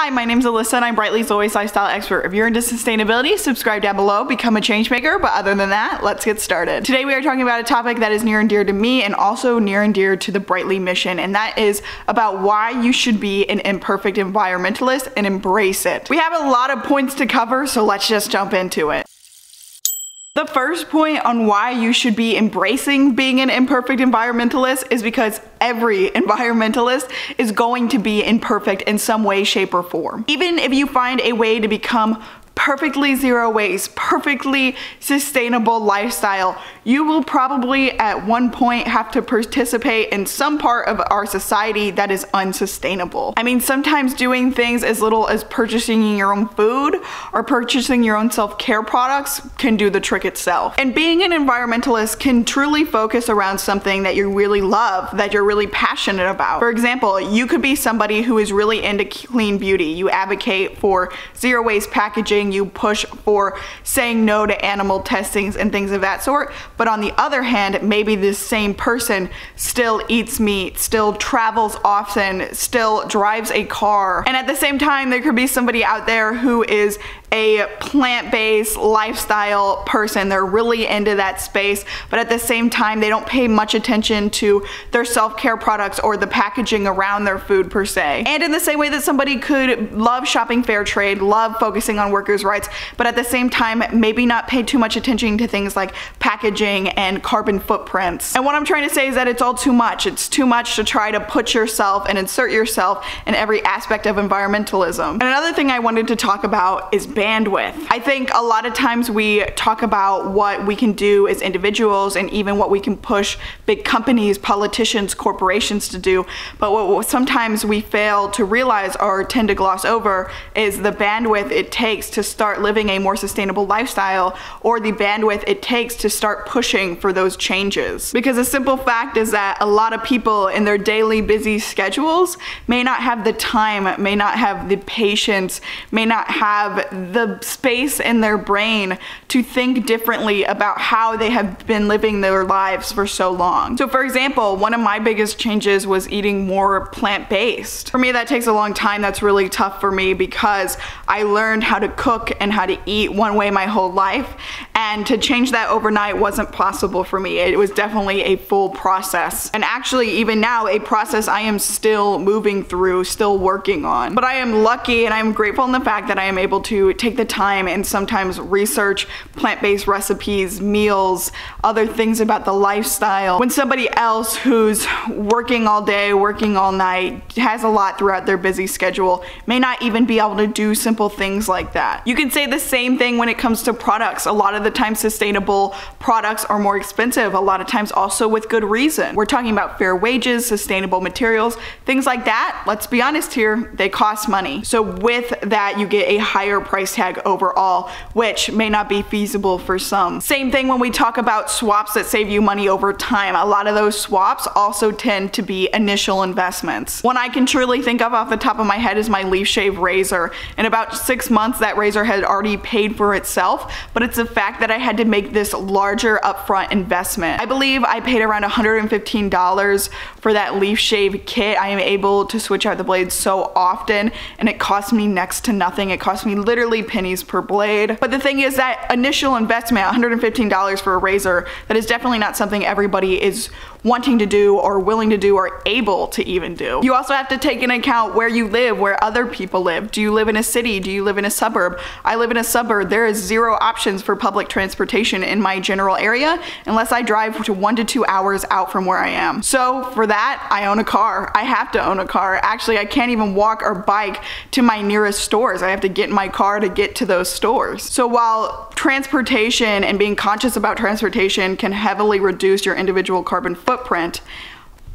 Hi, my name's Alyssa and I'm Brightly's Always Lifestyle Expert. If you're into sustainability, subscribe down below, become a change maker, but other than that, let's get started. Today we are talking about a topic that is near and dear to me and also near and dear to the Brightly mission, and that is about why you should be an imperfect environmentalist and embrace it. We have a lot of points to cover, so let's just jump into it. The first point on why you should be embracing being an imperfect environmentalist is because every environmentalist is going to be imperfect in some way, shape, or form. Even if you find a way to become perfectly zero waste, perfectly sustainable lifestyle, you will probably at one point have to participate in some part of our society that is unsustainable. I mean, sometimes doing things as little as purchasing your own food or purchasing your own self-care products can do the trick itself. And being an environmentalist can truly focus around something that you really love, that you're really passionate about. For example, you could be somebody who is really into clean beauty. You advocate for zero waste packaging, you push for saying no to animal testings and things of that sort. But on the other hand, maybe this same person still eats meat, still travels often, still drives a car. And at the same time, there could be somebody out there who is a plant-based lifestyle person. They're really into that space, but at the same time, they don't pay much attention to their self-care products or the packaging around their food per se. And in the same way that somebody could love shopping fair trade, love focusing on workers' rights, but at the same time, maybe not pay too much attention to things like packaging and carbon footprints. And what I'm trying to say is that it's all too much. It's too much to try to put yourself and insert yourself in every aspect of environmentalism. And another thing I wanted to talk about is bandwidth. I think a lot of times we talk about what we can do as individuals and even what we can push big companies, politicians, corporations to do, but what sometimes we fail to realize or tend to gloss over is the bandwidth it takes to start living a more sustainable lifestyle, or the bandwidth it takes to start pushing for those changes. Because the simple fact is that a lot of people in their daily busy schedules may not have the time, may not have the patience, may not have the space in their brain to think differently about how they have been living their lives for so long. So for example, one of my biggest changes was eating more plant-based. For me, that takes a long time. That's really tough for me because I learned how to cook and how to eat one way my whole life, and to change that overnight wasn't possible for me. It was definitely a full process, and actually even now a process I am still moving through, still working on. But I am lucky and I'm grateful in the fact that I am able to take the time and sometimes research plant-based recipes, meals, other things about the lifestyle, when somebody else who's working all day, working all night, has a lot throughout their busy schedule, may not even be able to do simple things like that. You can say the same thing when it comes to products. A lot of the time sustainable products are more expensive, a lot of times also with good reason. We're talking about fair wages, sustainable materials, things like that. Let's be honest here, they cost money. So with that, you get a higher price tag overall, which may not be feasible for some. Same thing when we talk about swaps that save you money over time. A lot of those swaps also tend to be initial investments. One I can truly think of off the top of my head is my leaf shave razor. In about 6 months, that razor had already paid for itself, but it's the fact that I had to make this larger upfront investment. I believe I paid around $115 for that leaf shave kit. I am able to switch out the blades so often, and it cost me next to nothing. It cost me literally pennies per blade. But the thing is that initial investment, $115 for a razor, that is definitely not something everybody is wanting to do or willing to do or able to even do. You also have to take into account where you live, where other people live. Do you live in a city? Do you live in a suburb? I live in a suburb. There is zero options for public transportation in my general area unless I drive to 1 to 2 hours out from where I am. So for that, I own a car. I have to own a car. Actually, I can't even walk or bike to my nearest stores. I have to get in my car to get to those stores. So while transportation and being conscious about transportation can heavily reduce your individual carbon footprint,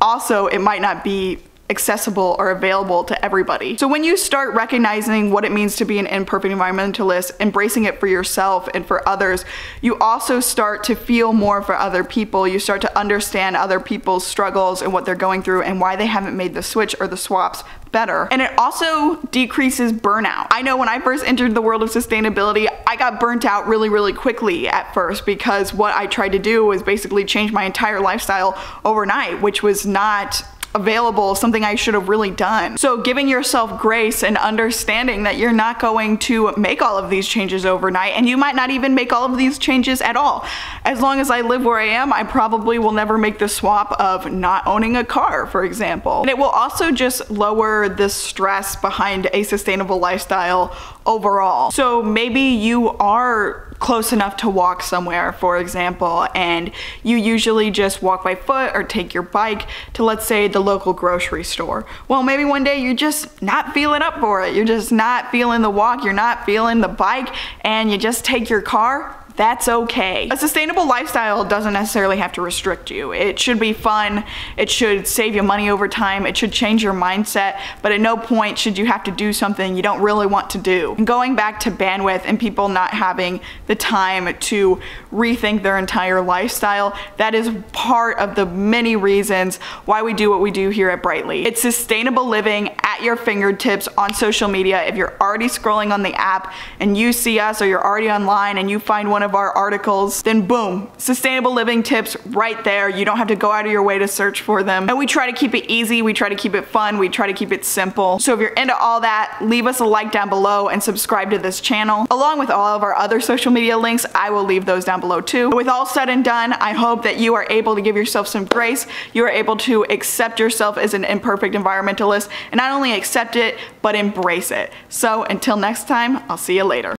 also it might not be accessible or available to everybody. So when you start recognizing what it means to be an imperfect environmentalist, embracing it for yourself and for others, you also start to feel more for other people. You start to understand other people's struggles and what they're going through and why they haven't made the switch or the swaps better. And it also decreases burnout. I know when I first entered the world of sustainability, I got burnt out really quickly at first because what I tried to do was basically change my entire lifestyle overnight, which was not available, something I should have really done. So giving yourself grace and understanding that you're not going to make all of these changes overnight, and you might not even make all of these changes at all. As long as I live where I am, I probably will never make the swap of not owning a car, for example. And it will also just lower the stress behind a sustainable lifestyle overall. So maybe you are close enough to walk somewhere, for example, and you usually just walk by foot or take your bike to, let's say, the local grocery store. Well, maybe one day you're just not feeling up for it. You're just not feeling the walk, you're not feeling the bike, and you just take your car. That's okay. A sustainable lifestyle doesn't necessarily have to restrict you. It should be fun, it should save you money over time, it should change your mindset, but at no point should you have to do something you don't really want to do. And going back to bandwidth and people not having the time to rethink their entire lifestyle, that is part of the many reasons why we do what we do here at Brightly. It's sustainable living at your fingertips on social media. If you're already scrolling on the app and you see us, or you're already online and you find one of our articles, then boom, sustainable living tips right there. You don't have to go out of your way to search for them. And we try to keep it easy, we try to keep it fun, we try to keep it simple. So if you're into all that, leave us a like down below and subscribe to this channel. Along with all of our other social media links, I will leave those down below too. With all said and done, I hope that you are able to give yourself some grace, you are able to accept yourself as an imperfect environmentalist, and not only accept it, but embrace it. So until next time, I'll see you later.